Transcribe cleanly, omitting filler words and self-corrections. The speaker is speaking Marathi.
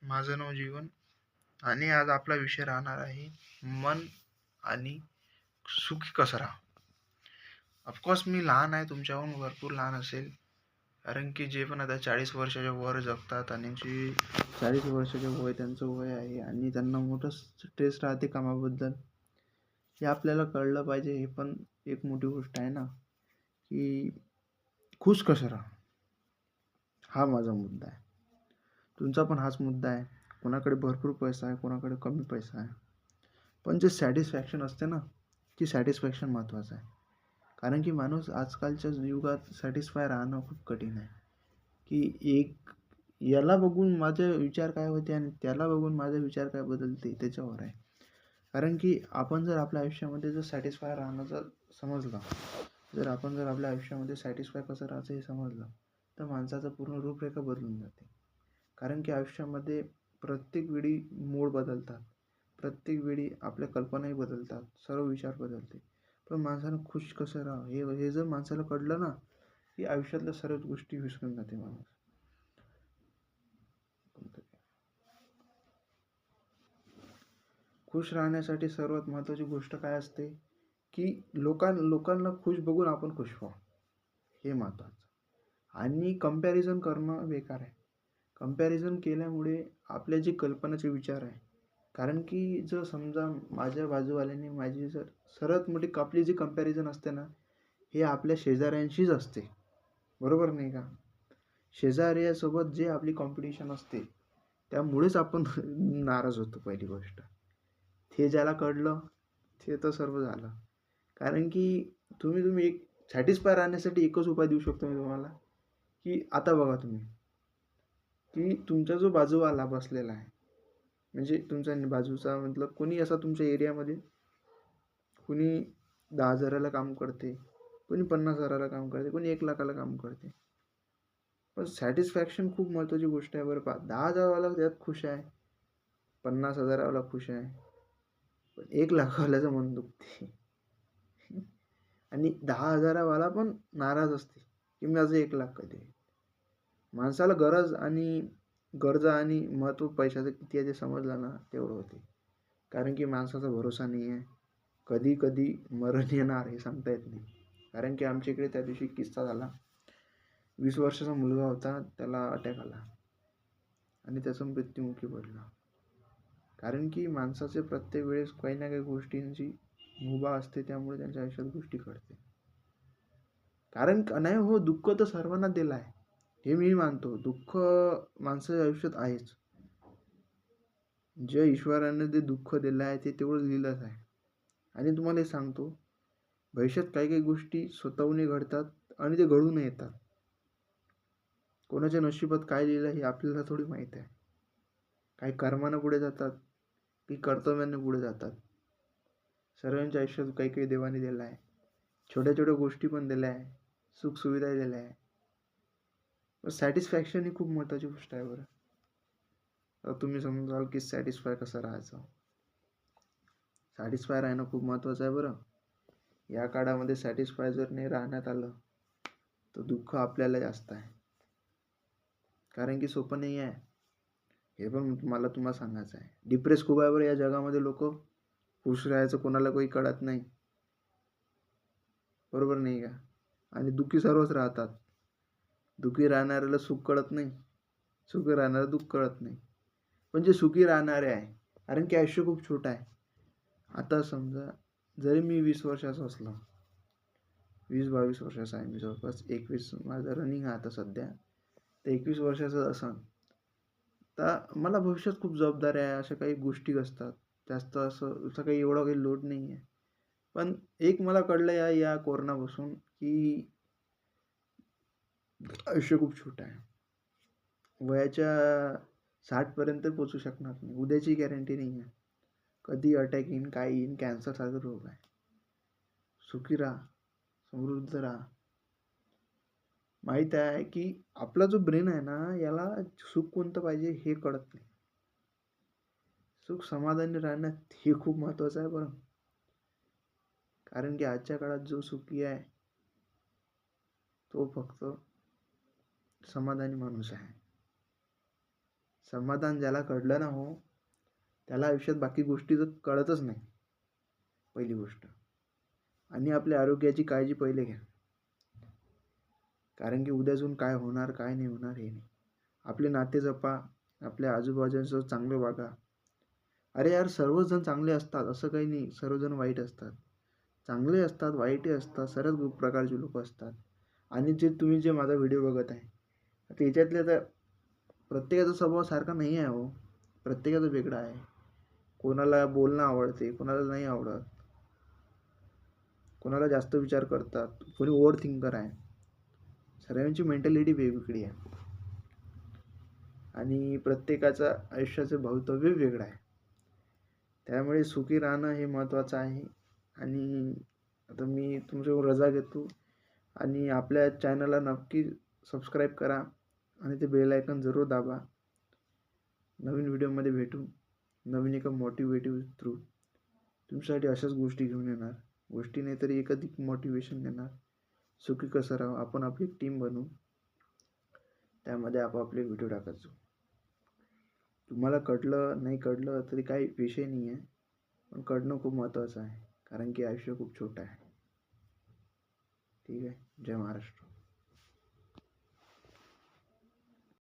माझं नाव जीवन आणि आज आपला विषय राहणार आहे मन आणि सुखी कसं राहा. ऑफकोर्स मी लहान आहे, तुमच्याहून भरपूर लहान असेल. कारण की जे पण आता 40 वर्षाच्या वर जगतात आणि जी 40 वर्षाचे वय त्यांचं वय आहे आणि त्यांना मोठं स्ट्रेस राहते कामाबद्दल, हे आपल्याला कळलं पाहिजे. हे पण एक मोठी गोष्ट आहे ना, की खुश कसं राहा, हा माझा मुद्दा आहे. तुमचा पण हाच मुद्दा आहे. कोणाकडे भरपूर पैसा आहे, कोणाकडे कमी पैसा आहे, पण जे सॅटिस्फॅक्शन असते ना, ती सॅटिस्फॅक्शन महत्त्वाचं आहे. कारण की माणूस आजकालच्या युगात सॅटिस्फाय राहणं खूप कठीण आहे. की एक याला बघून माझे विचार काय होते आणि त्याला बघून माझे विचार काय बदलते त्याच्यावर आहे. कारण की आपण जर आपल्या आयुष्यामध्ये जर सॅटिस्फाय राहणं जर समजलं, जर आपल्या आयुष्यामध्ये सॅटिस्फाय कसं राहायचं हे समजलं, तर माणसाचं पूर्ण रूपरेखा बदलून जाते. कारण की आयुष्यामध्ये प्रत्येक वेळी मूड बदलतात, प्रत्येक वेळी आपल्या कल्पनाही बदलतात, सर्व विचार बदलते. पण माणसानं खुश कसं राहावं हे जर माणसाला कळलं ना, की आयुष्यातल्या सर्व गोष्टी विसरून जाते माणूस. खुश राहण्यासाठी सर्वात महत्त्वाची गोष्ट काय असते, की लोकांना खुश बघून आपण खुश व्हावं, हे महत्त्वाचं. आणि कंपॅरिझन करणं बेकार आहे. कंपॅरिझन केल्यामुळे आपल्या जे कल्पनाचे विचार आहे, कारण की जर समजा माझ्या बाजूवाल्याने माझी जर सर्वात मोठी आपली जी कंपॅरिझन असते ना, हे आपल्या शेजाऱ्यांशीच असते, बरोबर नाही का? शेजाऱ्यासोबत जे आपली कॉम्पिटिशन असते, त्यामुळेच आपण नाराज होतो पहिली गोष्ट. हे ज्याला कळलं ते तर सर्व झालं. कारण की तुम्ही एक सॅटिस्फाय राहण्यासाठी एकच उपाय देऊ शकतो मी तुम्हाला, की आता बघा तुम्ही, की तुमचा जो बाजूवाला बसलेला आहे, म्हणजे तुमचा बाजूचा मतलब कोणी असा तुमच्या एरियामध्ये, कोणी 10,000ला काम करते, कोणी 50,000ला काम करते, कोणी 1,00,000ला काम करते. पण सॅटिस्फॅक्शन खूप महत्त्वाची गोष्ट आहे बरं. 10,000वाला त्यात खुश आहे, 50,000वाला खुश आहे, पण 1,00,000वाल्याचं मन दुखते. आणि 10,000वाला पण नाराज असते, की माझं 1,00,000 कधी आहे. माणसाला गरजा आणि महत्त्व पैशाचं किती आहे ते समजलं ना, तेवढं होते. कारण की माणसाचा भरोसा नाही आहे. कधी मरण येणार हे सांगता येत नाही. कारण की आमच्या इकडे त्या दिवशी किस्सा झाला. 20 वर्षाचा मुलगा होता, त्याला अटॅक आला आणि त्याचा मृत्युमुखी पडला. कारण की माणसाचे प्रत्येक वेळेस काही ना काही गोष्टींची मुभा असते, त्यामुळे त्यांच्या आयुष्यात गोष्टी घडते. कारण नाही हो, दुःख तर सर्वांना दिलं आहे, हे मी मानतो. दुःख माणसाच्या आयुष्यात आहेच. जे ईश्वराने जे दुःख दिलं आहे ते तेवढं लिहिलंच आहे. आणि तुम्हाला हे सांगतो, भविष्यात काही काही गोष्टी स्वतःहून घडतात आणि ते घडून येतात. कोणाच्या नशिबात काय लिहिलं हे आपल्याला थोडी माहीत आहे. काही कर्मानं पुढे जातात, काही कर्तव्याने पुढे जातात. सर्वांच्या आयुष्यात काही काही देवाने दिलं आहे. छोट्या छोट्या गोष्टी पण दिल्या आहे, सुखसुविधा दिल्या आहे. पण सॅटिस्फॅक्शन ही खूप महत्त्वाची गोष्ट आहे बरं. तर तुम्ही समजाल की सॅटिस्फाय कसं राहायचं. सॅटिस्फाय राहणं खूप महत्त्वाचं आहे बरं. या काळामध्ये सॅटिस्फाय जर नाही राहण्यात आलं, तर दुःख आपल्याला जास्त आहे. कारण की सोपं नाही आहे, हे पण तुम्हाला सांगायचं आहे. डिप्रेस खूप आहे बरं या जगामध्ये. लोक खुश राहायचं कोणाला काही कळत नाही, बरोबर नाही का? आणि दुःखी सर्वच राहतात. दुःखी राहणाऱ्याला सुख कळत नाही, सुखी राहणाऱ्याला दुःख कळत नाही. पण जे सुखी राहणारे आहे, कारण की आयुष्य खूप छोटं आहे. आता समजा जरी मी 20 वर्षाचा असलो, 20-22 वर्षाचा आहे मी, जवळपास 21 माझं रनिंग आहे आता सध्या, तर 21 वर्षाचं असं, तर मला भविष्यात खूप जबाबदाऱ्या आहे, अशा काही गोष्टी असतात. जास्त असं काही एवढा काही लोड नाही आहे. पण एक मला कळलं या कोरोनापासून, की आयुष्य खूप छोटं आहे. वयाच्या 60पर्यंत पोचू शकणार नाही, उद्याची गॅरंटी नाही आहे. कधी अटॅक येईन, काय येईन, कॅन्सरसारखा रोग आहे. सुखी राहा, समृद्ध राहा. माहीत आहे की आपला जो ब्रेन आहे ना, याला सुख कोणतं पाहिजे हे कळत नाही. सुख समाधानी राहण्यात हे खूप महत्त्वाचं आहे बरं. कारण की आजच्या काळात जो सुखी आहे, तो फक्त समाधानी माणूस आहे. समाधान ज्याला कळलं ना हो, त्याला आयुष्यात बाकी गोष्टी तर कळतच नाही, पहिली गोष्ट. आणि आपल्या आरोग्याची काळजी पहिले घ्या. कारण की उद्या काय होणार, काय नाही होणार हे नाही. आपले नाते जपा, आपल्या आजूबाजूंचं चांगले वागा. अरे यार, सर्वजण चांगले असतात असं काही नाही, सर्वजण वाईट असतात. चांगले असतात, वाईटही असतात, सर्वच प्रकारचे लोक असतात. आणि तुम्ही माझा व्हिडिओ बघत आहे, तर याच्यातले तर प्रत्येकाचा स्वभाव सारखा नाही आहे हो. प्रत्येकाचा वेगळा आहे. कोणाला बोलणं आवडते, कोणाला नाही आवडत, कोणाला जास्त विचार करतात, कोणी ओव्हर थिंकर आहे. सर्वांची मेंटॅलिटी वेगवेगळी आहे आणि प्रत्येकाचं आयुष्याचं भवितव्य वेगळं आहे. त्यामुळे सुखी राहणं हे महत्त्वाचं आहे. आणि आता मी तुमच्याकडून रजा घेतो आणि आपल्या चॅनलला नक्की सबस्क्राईब करा आणि ते बेल आयकॉन जरूर दाबा. नवीन व्हिडिओमध्ये भेटू, नवीन एका मोटिवेटिव्ह थ्रू तुमच्यासाठी अशाच गोष्टी घेऊन येणार. गोष्टी नाही तरी एखादी मोटिवेशन देणार. सुखी कसं राहावं, आपण आपली टीम बनवू, त्यामध्ये आपापले व्हिडिओ टाकायचो. तुम्हाला कळलं नाही कळलं तरी काही विषय नाही आहे, पण कळणं खूप महत्त्वाचं आहे. कारण की आयुष्य खूप छोटं आहे. ठीक आहे. जय महाराष्ट्र.